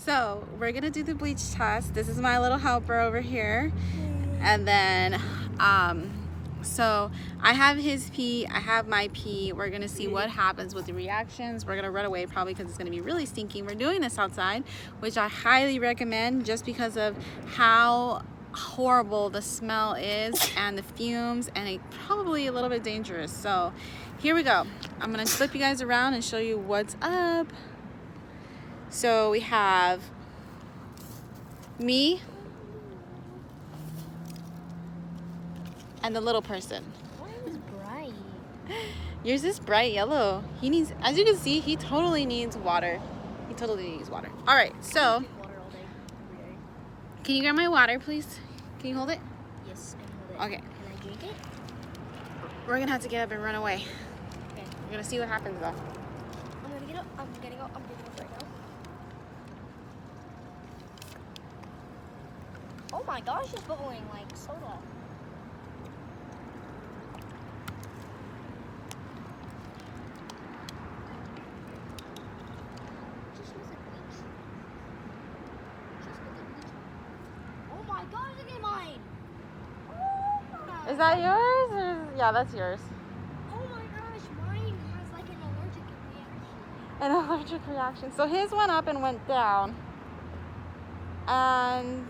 So we're gonna do the bleach test. This is my little helper over here. And then, so I have his pee, I have my pee. We're gonna see what happens with the reactions. We're gonna run away probably because it's gonna be really stinky. We're doing this outside, which I highly recommend just because of how horrible the smell is and the fumes, and it's probably a little bit dangerous. So here we go. I'm gonna flip you guys around and show you what's up. So we have me and the little person. Mine is bright. Yours is bright yellow. He needs, as you can see, he totally needs water. He totally needs water. All right, so Water all day, every day. can you grab my water, please? Can you hold it? Yes, I hold it. Okay. Can I drink it? We're gonna have to get up and run away. Okay. We're gonna see what happens though. I'm gonna get up. I'm getting up. I'm getting up right now. Oh my gosh, it's bubbling like soda. Oh my gosh, look at mine. Oh my. Is that yours? Or yeah, that's yours. Oh my gosh, mine has like an allergic reaction. An allergic reaction. So his went up and went down. And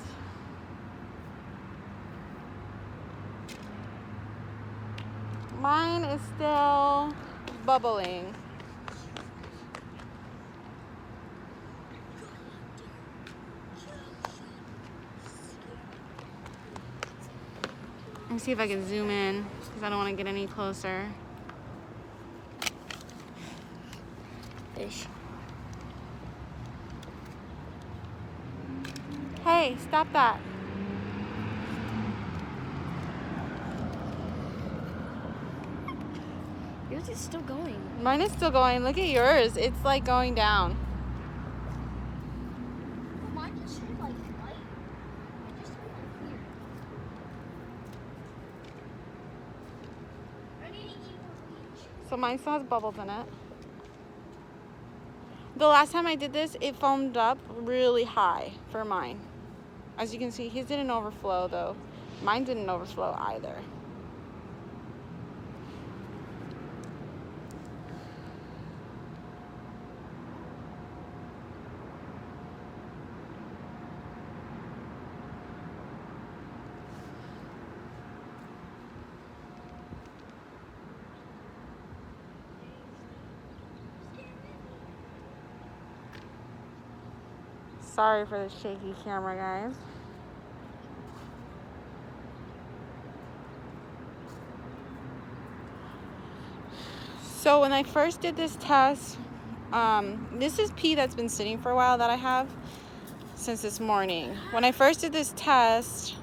mine is still bubbling. Let me see if I can zoom in because I don't want to get any closer. Fish. Hey, stop that. Yours is still going. Mine is still going. Look at yours. It's like going down. Mine just turned like white. It just turned like clear. I need to eat more bleach. So mine still has bubbles in it. The last time I did this, it foamed up really high for mine. As you can see, his didn't overflow though. Mine didn't overflow either. Sorry for the shaky camera, guys. So when I first did this test, this is pee that's been sitting for a while that I have since this morning. When I first did this test,